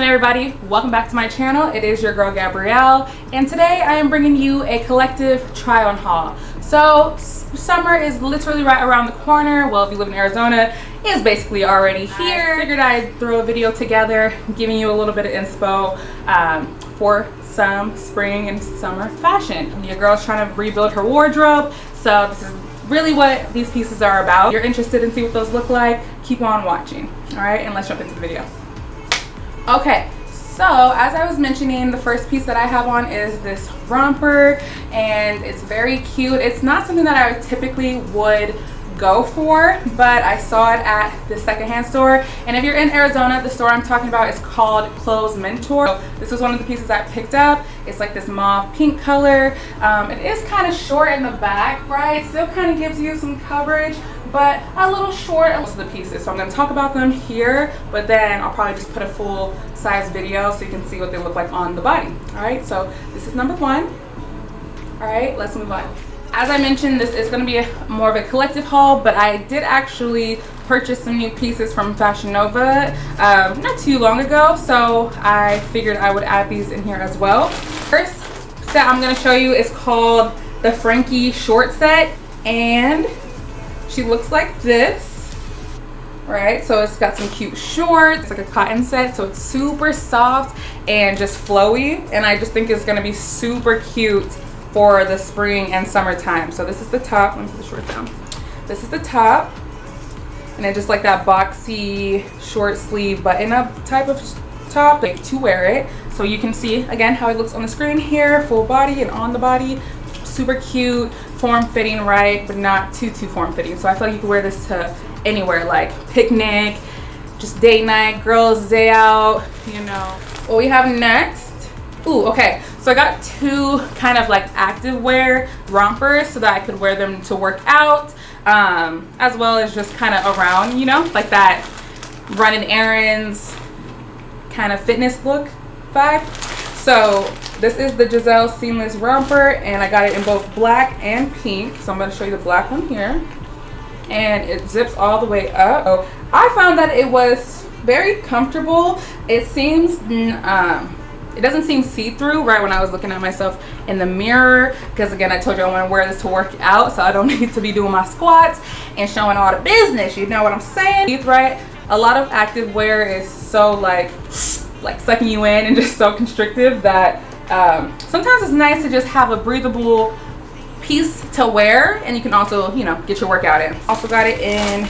everybody, welcome back to my channel. It is your girl Gabrielle, and today I am bringing you a collective try on haul. So summer is literally right around the corner. Well, if you live in Arizona, it's basically already here. I figured I'd throw a video together giving you a little bit of inspo for some spring and summer fashion. Your girl's trying to rebuild her wardrobe, so this is really what these pieces are about. If you're interested in see what those look like, keep on watching. All right, and let's jump into the video. Okay, so as I was mentioning, the first piece that I have on is this romper, and it's very cute. It's not something that I typically would go for, but I saw it at the secondhand store. And if you're in Arizona, the store I'm talking about is called Clothes Mentor. So this was one of the pieces I picked up. It's like this mauve pink color. It is kind of short in the back, right? Still kind of gives you some coverage, but a little short on most of the pieces. So I'm going to talk about them here, but then I'll probably just put a full size video so you can see what they look like on the body. All right, so this is number one. All right, let's move on. As I mentioned, this is going to be more of a collective haul, but I did actually purchase some new pieces from Fashion Nova not too long ago, so I figured I would add these in here as well. First set I'm going to show you is called the Frankie Short Set, and she looks like this, right? So it's got some cute shorts. It's like a cotton set, so it's super soft and just flowy, and I just think it's going to be super cute for the spring and summertime. So this is the top. Let me put the short down. This is the top, and it's just like that boxy short sleeve button up type of top to wear it. So you can see again how it looks on the screen here, full body and on the body. Super cute, form fitting, right, but not too form fitting. So I feel like you can wear this to anywhere, like picnic, just date night, girls day out, you know. What we have next, ooh, okay, so I got two kind of like active wear rompers so that I could wear them to work out, as well as just kind of around, you know, like that running errands kind of fitness look vibe. So this is the Giselle seamless romper, and I got it in both black and pink. So I'm going to show you the black one here, and it zips all the way up. So I found that it was very comfortable. It seems it doesn't seem see-through right when I was looking at myself in the mirror, because again, I told you I want to wear this to work out, so I don't need to be doing my squats and showing all the business, you know what I'm saying, right? A lot of active wear is so like sucking you in and just so constrictive that sometimes it's nice to just have a breathable piece to wear, and you can also, you know, get your workout in. Also got it in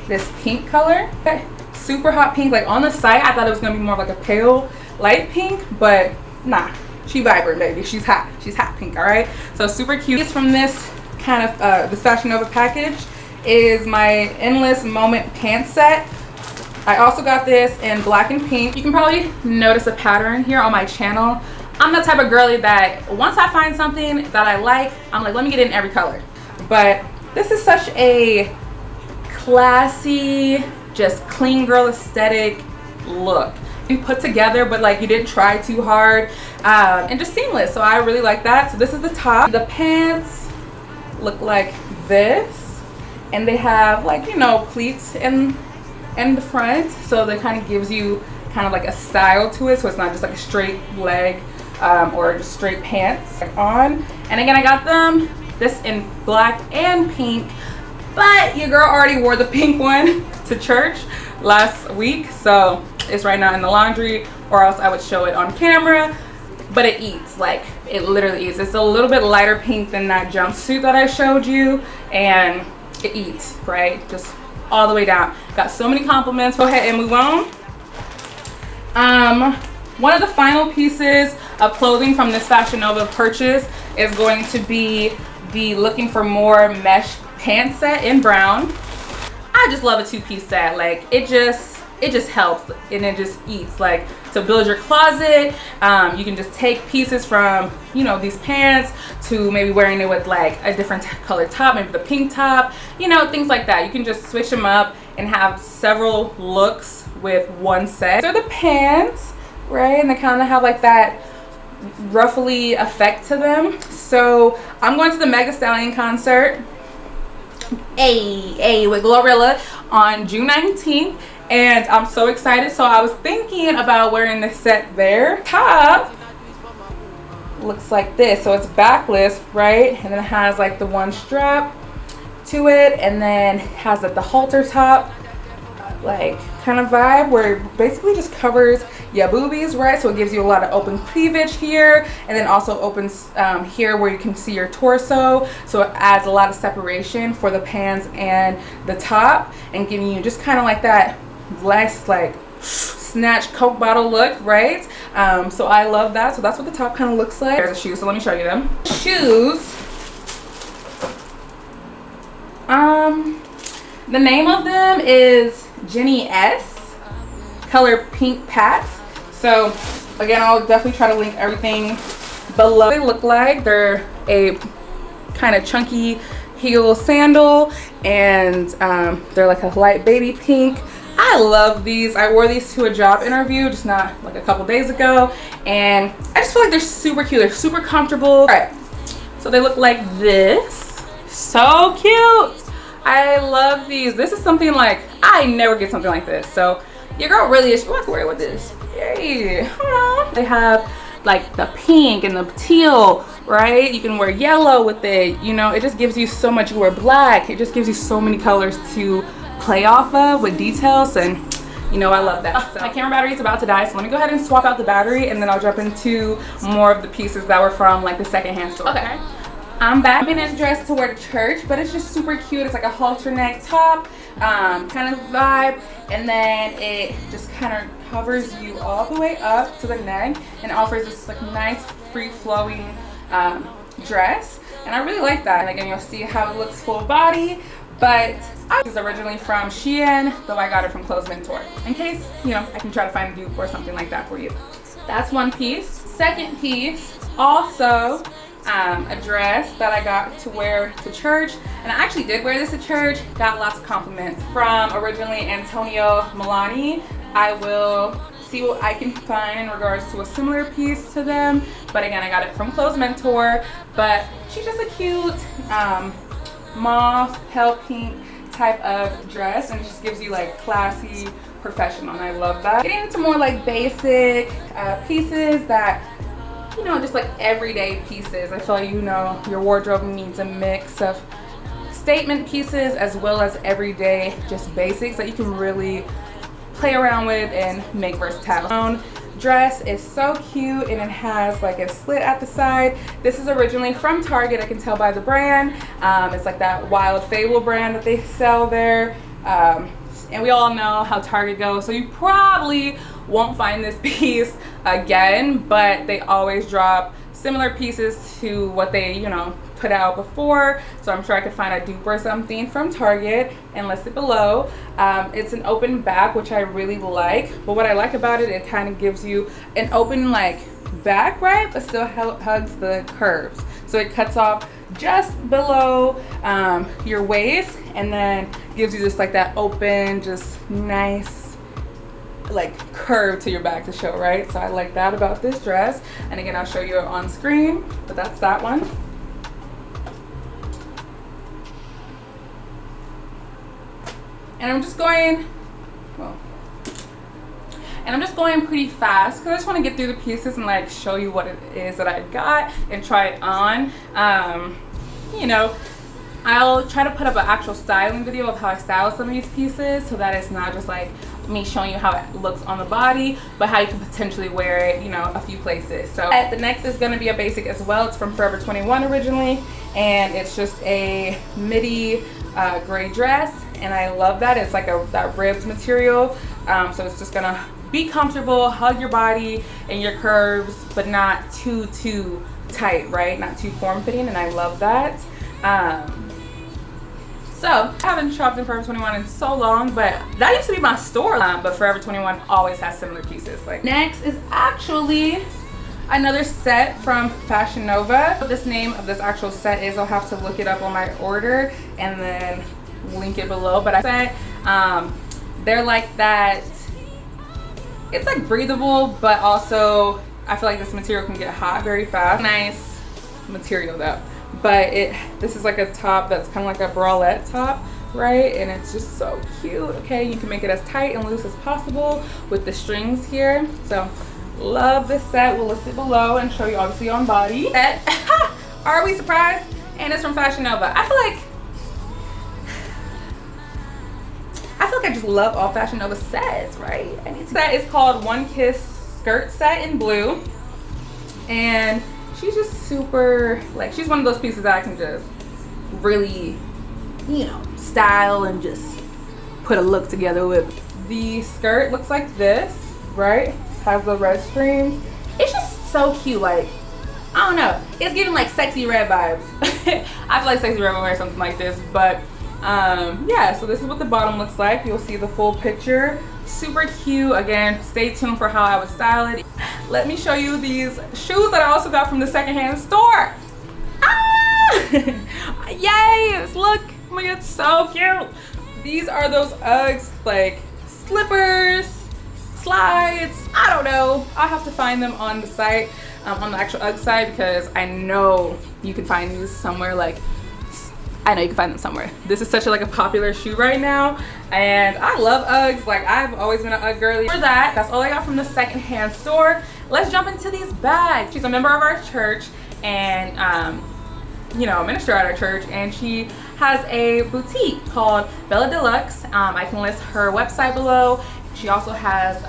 this pink color, super hot pink. Like on the site I thought it was gonna be more like a pale light pink, but nah, she vibrant, baby. She's hot pink. All right, so super cute. It's from this kind of this Fashion Nova package is my Endless Moment pant set. I also got this in black and pink. You can probably notice a pattern here on my channel. I'm the type of girly that once I find something that I like, I'm like, let me get it in every color. But this is such a classy, just clean girl aesthetic look. You put together, but like you didn't try too hard, and just seamless. So I really like that. So this is the top. The pants look like this, and they have, like, you know, pleats in the front, so that kind of gives you kind of like a style to it, so it's not just like a straight leg or just straight pants on. And again, I got them this in black and pink, but your girl already wore the pink one to church last week, so it's right now in the laundry, or else I would show it on camera. But it eats, like it literally eats. It's a little bit lighter pink than that jumpsuit that I showed you, and it eats, right, just all the way down. Got so many compliments. Go ahead and move on. One of the final pieces of clothing from this Fashion Nova purchase is going to be the Looking for More mesh pant set in brown. I just love a two-piece set. Like it just helps, and it just eats. Like to build your closet, you can just take pieces from, you know, these pants to maybe wearing it with like a different color top, maybe the pink top, you know, things like that. You can just switch them up and have several looks with one set. So the pants, right, and they kind of have like that ruffly effect to them. So I'm going to the Mega Stallion concert with Glorilla on June 19th, and I'm so excited. So I was thinking about wearing this set there. Top looks like this, so it's backless, right? And then it has like the one strap to it, and then has like the halter top like kind of vibe where it basically just covers your boobies, right? So it gives you a lot of open cleavage here, and then also opens here where you can see your torso, so it adds a lot of separation for the pants and the top, and giving you just kind of like that less like snatch Coke bottle look, right? So I love that. So that's what the top kind of looks like. There's the shoes, so let me show you them. Shoes, the name of them is Jenny S, color pink Pat. So again, I'll definitely try to link everything below. They look like they're a kind of chunky heel sandal, and they're like a light baby pink. I love these. I wore these to a job interview just not like a couple days ago, and I just feel like they're super cute. They're super comfortable. All right, so they look like this. So cute. I love these. This is something like I never get something like this, so your girl really is. I can wear it with this. Yay. They have like the pink and the teal, right? You can wear yellow with it. You know, it just gives you so much. You wear black. It just gives you so many colors to play off of with details, and you know, I love that. So my camera battery is about to die, so let me go ahead and swap out the battery, and then I'll jump into more of the pieces that were from like the secondhand store. Okay. I'm back in this dress to wear to church, but it's just super cute. It's like a halter neck top kind of vibe, and then it just kind of covers you all the way up to the neck and offers this like nice free flowing dress, and I really like that. And again, you'll see how it looks full body, but I was originally from Shein, though I got it from Clothes Mentor. In case, you know, I can try to find a dupe or something like that for you. That's one piece. Second piece, also a dress that I got to wear to church, and I actually did wear this to church. Got lots of compliments from originally Antonio Milani. I will see what I can find in regards to a similar piece to them, but again, I got it from Clothes Mentor. But she's just a cute mauve pale pink type of dress, and it just gives you like classy, professional, and I love that. Getting into more like basic pieces that, you know, just like everyday pieces. I feel like, you know, your wardrobe needs a mix of statement pieces as well as everyday just basics that you can really play around with and make versatile. Dress is so cute, and it has like a slit at the side. This is originally from Target. I can tell by the brand. It's like that Wild Fable brand that they sell there. And we all know how Target goes, so you probably won't find this piece again, but they always drop similar pieces to what they, you know, put out before. So I'm sure I could find a dupe or something from Target and list it below. It's an open back, which I really like, but what I like about it, it kind of gives you an open like back, right, but still hugs the curves. So it cuts off just below your waist, and then gives you just like that open, just nice like curve to your back to show, right? So I like that about this dress, and again, I'll show you it on screen, but that's that one. And I'm just going, well, and I'm just going pretty fast because I just want to get through the pieces and like show you what it is that I got and try it on. You know, I'll try to put up an actual styling video of how I style some of these pieces, so that it's not just like me showing you how it looks on the body, but how you can potentially wear it, you know, a few places. So the next is going to be a basic as well. It's from Forever 21 originally, and it's just a midi gray dress, and I love that. It's like that ribbed material, so it's just gonna be comfortable, hug your body and your curves, but not too tight, right? Not too form-fitting, and I love that. So I haven't shopped in Forever 21 in so long, but that used to be my store. But Forever 21 always has similar pieces. Like, next is actually another set from Fashion Nova. What this name of this actual set is, I'll have to look it up on my order and then link it below. But I said they're like that. It's like breathable, but also I feel like this material can get hot very fast. Nice material though. But this is like a top that's kind of like a bralette top, right? And it's just so cute. Okay, you can make it as tight and loose as possible with the strings here. So love this set. We'll list it below and show you obviously on body. Are we surprised? And it's from Fashion Nova. I feel like I just love all Fashion Nova sets, right? That is called One Kiss Skirt Set in blue. And she's just super, like, she's one of those pieces that I can just really, you know, style and just put a look together with. The skirt looks like this, right? Has the red strings. It's just so cute. Like, I don't know, it's giving like Sexy Red vibes. I feel like Sexy Red would wear something like this, but yeah, so this is what the bottom looks like. You'll see the full picture. Super cute. Again, stay tuned for how I would style it. Let me show you these shoes that I also got from the secondhand store. Ah! Yes, look, oh my god, so cute. These are those Uggs, like slippers, slides. I don't know, I'll have to find them on the site, on the actual Ugg site, because I know you can find these somewhere. Like, I know you can find them somewhere. This is such a popular shoe right now, and I love Uggs. Like, I've always been an Ugg girly. For that, that's all I got from the secondhand store. Let's jump into these bags. She's a member of our church, and you know, a minister at our church, and she has a boutique called Bella D-Lux. I can list her website below. She also has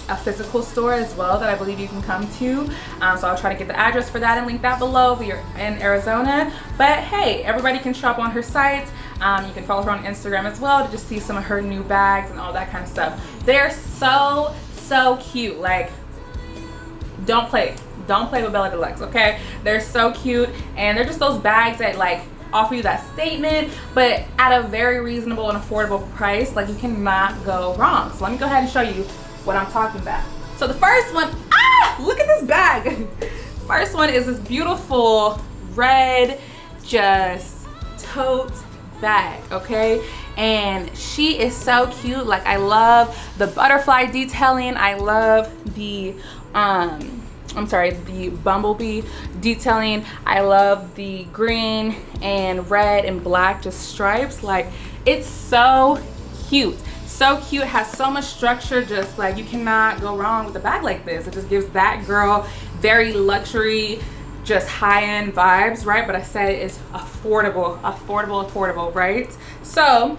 a physical store as well that I believe you can come to. So I'll try to get the address for that and link that below if you're in Arizona. But hey, everybody can shop on her site. You can follow her on Instagram as well to just see some of her new bags and all that kind of stuff. They're so, so cute. Like, don't play with Bella D-Lux, okay? They're so cute, and they're just those bags that like offer you that statement, but at a very reasonable and affordable price. Like, you cannot go wrong. So let me go ahead and show you what I'm talking about. So the first one, look at this bag. First one is this beautiful red just tote bag, okay? And she is so cute. Like, I love the butterfly detailing. I love the the bumblebee detailing. I love the green and red and black just stripes. Like, it's so cute. So cute. It has so much structure. Just like, you cannot go wrong with a bag like this. It just gives that girl very luxury, just high-end vibes, right? But I said it's affordable, right? So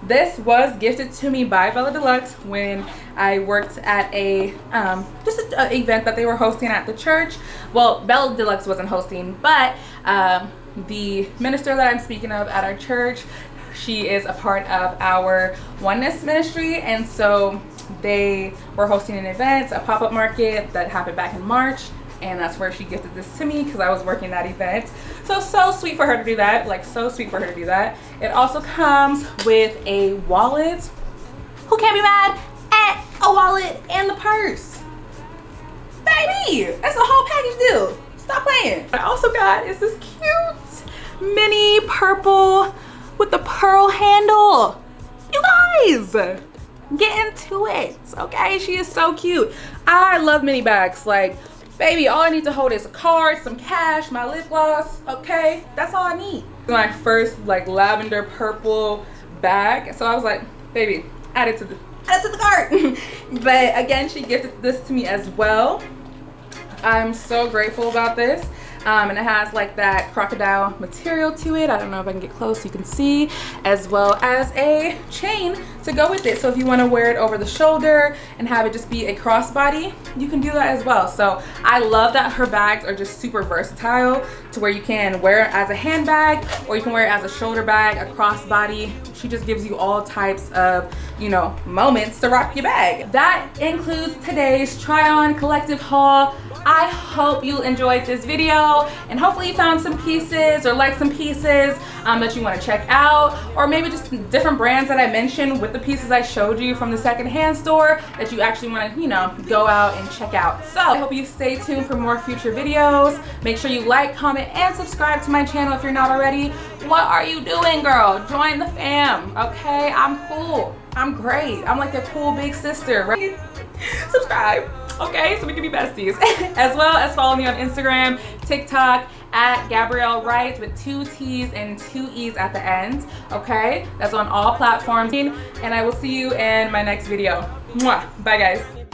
this was gifted to me by Bella D-Lux when I worked at a just an event that they were hosting at the church. Well, Bella D-Lux wasn't hosting, but the minister that I'm speaking of at our church, she is a part of our Oneness ministry, and so they were hosting an event, a pop-up market that happened back in March, and that's where she gifted this to me because I was working that event. So sweet for her to do that. Like, so sweet for her to do that. It also comes with a wallet. Who can't be mad at a wallet and the purse? Baby, that's a whole package deal. Stop playing. What I also got is this cute mini purple with the pearl handle. You guys, get into it, okay? She is so cute. I love mini bags. Like, baby, all I need to hold is a card, some cash, my lip gloss, okay? That's all I need. My first like lavender purple bag. So I was like, baby, add it to the cart. But again, she gifted this to me as well. I'm so grateful about this. And it has like that crocodile material to it. I don't know if I can get close so you can see, as well as a chain to go with it. So if you want to wear it over the shoulder and have it just be a crossbody, you can do that as well. So I love that her bags are just super versatile to where you can wear it as a handbag or you can wear it as a shoulder bag, a crossbody. She just gives you all types of, you know, moments to rock your bag. That includes today's try on collective haul. I hope you enjoyed this video, and hopefully you found some pieces or like some pieces that you want to check out, or maybe just different brands that I mentioned with the pieces I showed you from the secondhand store that you actually want to, you know, go out and check out. So I hope you stay tuned for more future videos. Make sure you like, comment, and subscribe to my channel if you're not already. What are you doing, girl? Join the fam, okay? I'm cool. I'm great. I'm like a cool big sister, right? Subscribe, okay? So we can be besties. As well as follow me on Instagram, TikTok, at Gabrielle Wright with 2 T's and 2 E's at the end. Okay, that's on all platforms, and I will see you in my next video. Mwah. Bye guys.